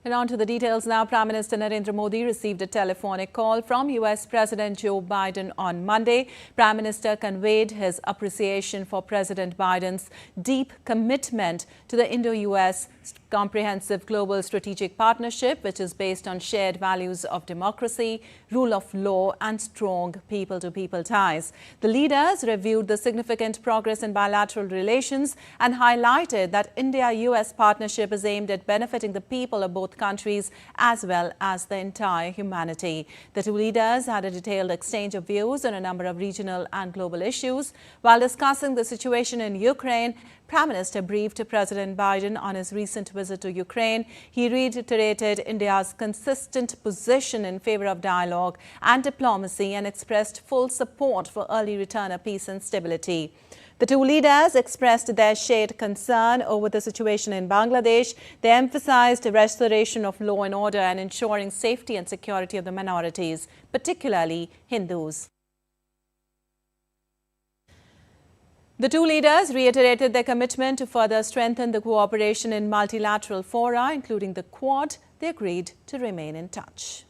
And on to the details now. Prime Minister Narendra Modi received a telephonic call from US President Joe Biden on Monday. Prime Minister conveyed his appreciation for President Biden's deep commitment to the Indo-US comprehensive global strategic partnership, which is based on shared values of democracy, rule of law and strong people-to-people ties. The leaders reviewed the significant progress in bilateral relations and highlighted that India-US partnership is aimed at benefiting the people of both countries as well as the entire humanity. The two leaders had a detailed exchange of views on a number of regional and global issues. While discussing the situation in Ukraine, Prime Minister briefed President Biden on his recent visit to Ukraine. He reiterated India's consistent position in favor of dialogue and diplomacy and expressed full support for early return of peace and stability. The two leaders expressed their shared concern over the situation in Bangladesh. They emphasized restoration of law and order and ensuring safety and security of the minorities, particularly Hindus. The two leaders reiterated their commitment to further strengthen the cooperation in multilateral fora, including the Quad. They agreed to remain in touch.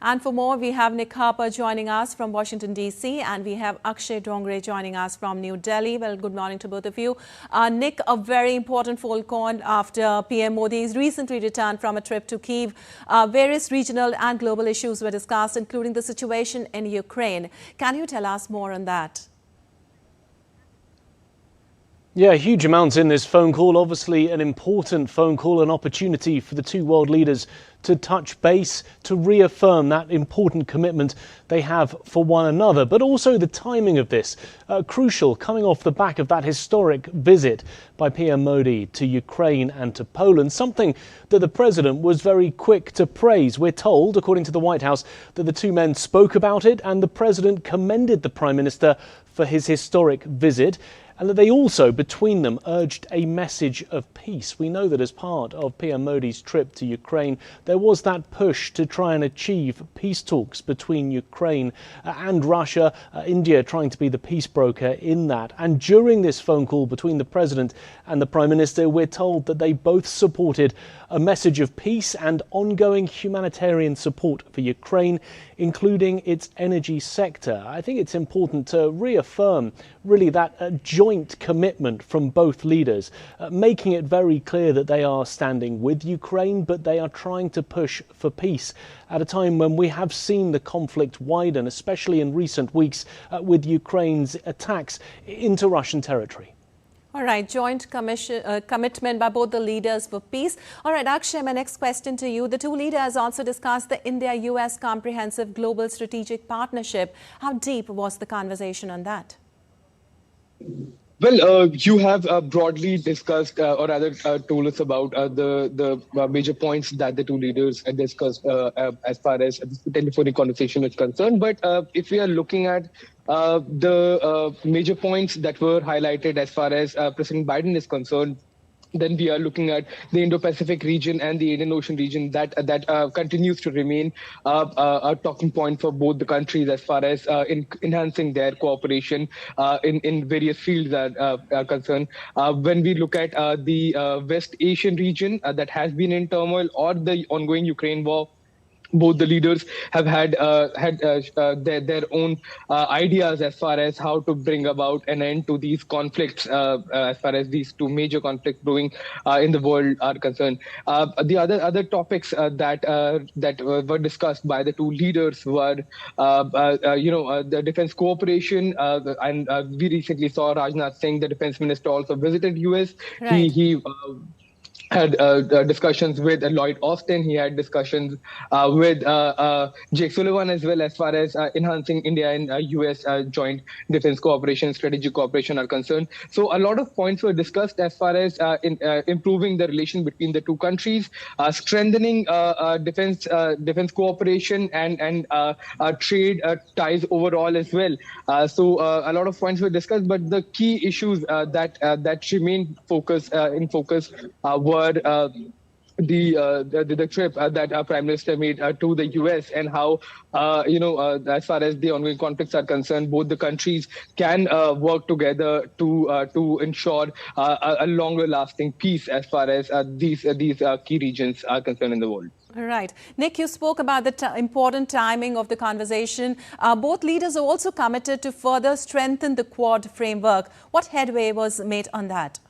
And for more, we have Nick Harper joining us from Washington, D.C. and we have Akshay Dongre joining us from New Delhi. Well, good morning to both of you. Nick, a very important phone call after PM Modi's recently returned from a trip to Kyiv. Various regional and global issues were discussed, including the situation in Ukraine. Can you tell us more on that? Yeah, huge amounts in this phone call. Obviously an important phone call, an opportunity for the two world leaders to touch base, to reaffirm that important commitment they have for one another. But also the timing of this, crucial, coming off the back of that historic visit by PM Modi to Ukraine and to Poland, something that the president was very quick to praise. We're told, according to the White House, that the two men spoke about it and the president commended the Prime Minister for his historic visit, and that they also, between them, urged a message of peace. We know that as part of PM Modi's trip to Ukraine, there was that push to try and achieve peace talks between Ukraine and Russia, India trying to be the peace broker in that. And during this phone call between the President and the Prime Minister, we're told that they both supported a message of peace and ongoing humanitarian support for Ukraine, including its energy sector. I think it's important to reaffirm really that joint commitment from both leaders, making it very clear that they are standing with Ukraine, but they are trying to push for peace at a time when we have seen the conflict widen, especially in recent weeks with Ukraine's attacks into Russian territory. All right, joint commitment by both the leaders for peace. All right, Akshay, my next question to you. The two leaders also discussed the India-US comprehensive global strategic partnership. How deep was the conversation on that? Well, you have broadly discussed, or rather told us about the major points that the two leaders discussed as far as the telephonic conversation is concerned. But if we are looking at the major points that were highlighted as far as President Biden is concerned, then we are looking at the Indo-Pacific region and the Indian Ocean region that continues to remain a talking point for both the countries as far as enhancing their cooperation in various fields are concerned. When we look at the West Asian region that has been in turmoil, or the ongoing Ukraine war, both the leaders have had their own ideas as far as how to bring about an end to these conflicts, as far as these two major conflicts brewing in the world are concerned. The other topics that were discussed by the two leaders were, the defense cooperation, and we recently saw Rajnath Singh, the defense minister, also visited US. Right. He had discussions with Lloyd Austin. He had discussions with Jake Sullivan as well, as far as enhancing India and US joint defense cooperation, strategic cooperation are concerned. So a lot of points were discussed as far as improving the relation between the two countries, strengthening defense cooperation and trade ties overall as well. So a lot of points were discussed, but the key issues that remained in focus were the trip that our Prime Minister made to the US, and how as far as the ongoing conflicts are concerned, both the countries can work together to ensure a longer lasting peace as far as these key regions are concerned in the world. Right. Nick, you spoke about the important timing of the conversation. Both leaders are also committed to further strengthen the Quad framework. What headway was made on that?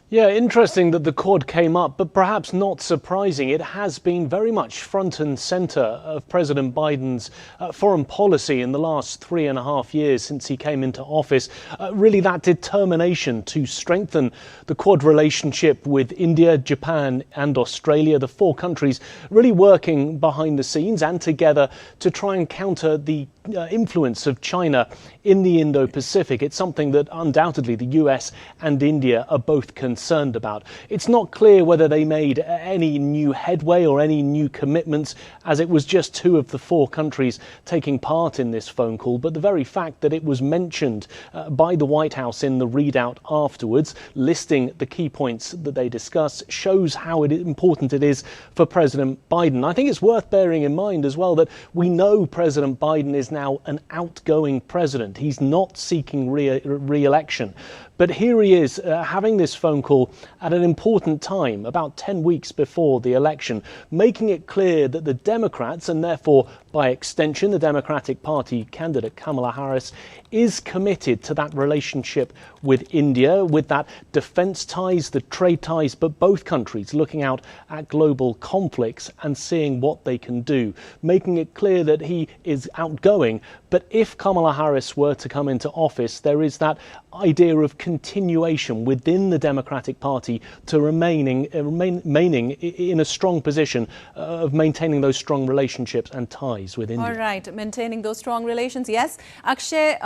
Yeah, interesting that the Quad came up, but perhaps not surprising. It has been very much front and centre of President Biden's foreign policy in the last 3.5 years since he came into office. Really that determination to strengthen the Quad relationship with India, Japan and Australia, the 4 countries really working behind the scenes and together to try and counter the influence of China in the Indo-Pacific. It's something that undoubtedly the US and India are both concerned about. It's not clear whether they made any new headway or any new commitments, as it was just 2 of the 4 countries taking part in this phone call. But the very fact that it was mentioned by the White House in the readout afterwards, listing the key points that they discussed, shows how important it is for President Biden. I think it's worth bearing in mind as well that we know President Biden is now an outgoing president. He's not seeking re-election. But here he is having this phone call at an important time, about 10 weeks before the election, making it clear that the Democrats, and therefore by extension the Democratic Party candidate Kamala Harris, is committed to that relationship with India, with that defence ties, the trade ties, but both countries looking out at global conflicts and seeing what they can do, making it clear that he is outgoing. But if Kamala Harris were to come into office, there is that idea of continuation within the Democratic Party to remaining in a strong position of maintaining those strong relationships and ties with India. All right, maintaining those strong relations, yes. Akshay,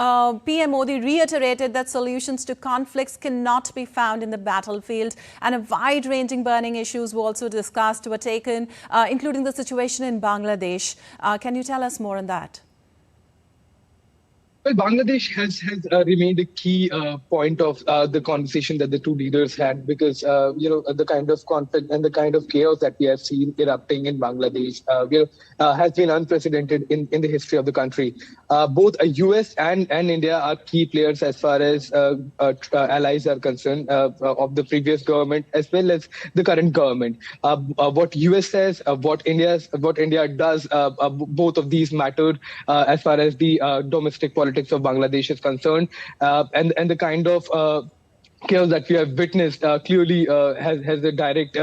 PM Modi reiterated that solutions to conflicts cannot be found in the battlefield, and a wide-ranging burning issues were also discussed, were taken, including the situation in Bangladesh. Can you tell us more on that? Well, Bangladesh has remained a key point of the conversation that the 2 leaders had, because the kind of conflict and the kind of chaos that we have seen erupting in Bangladesh has been unprecedented in the history of the country. Both US and India are key players as far as allies are concerned of the previous government as well as the current government. What US says, what India does, both of these mattered as far as the domestic politics of Bangladesh is concerned, and the kind of chaos that we have witnessed clearly has a direct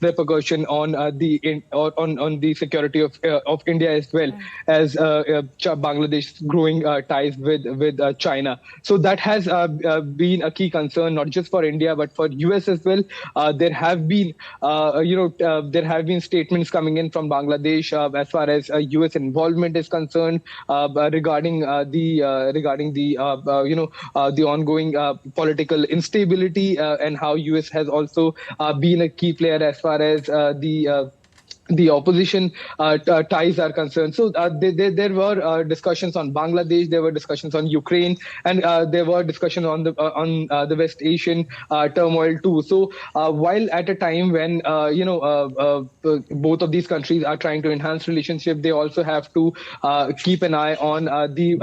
repercussion on the security of India as well as Bangladesh's growing ties with China. So that has been a key concern, not just for India but for US as well. There have been statements coming in from Bangladesh as far as US involvement is concerned regarding the ongoing political instability. And how US has also been a key player as far as the opposition ties are concerned. So there were discussions on Bangladesh, there were discussions on Ukraine, and there were discussions on the West Asian turmoil too. So while at a time when both of these countries are trying to enhance relationship, they also have to keep an eye on the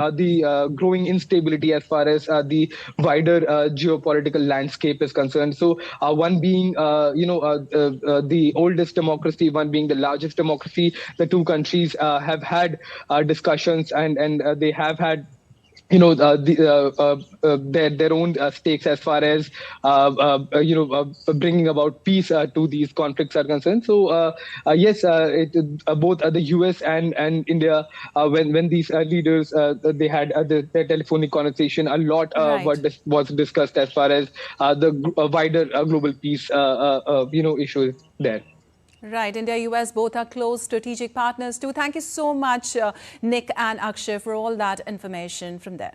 growing instability as far as the wider geopolitical landscape is concerned. So one being the oldest democracy, one being the largest democracy. The 2 countries have had discussions and they have had their own stakes as far as bringing about peace to these conflicts are concerned. So yes, both the US and India, when these leaders they had their telephonic conversation, a lot was discussed as far as the wider global peace issues there. Right. India, US, both are close strategic partners too. Thank you so much, Nick and Akshay, for all that information from there.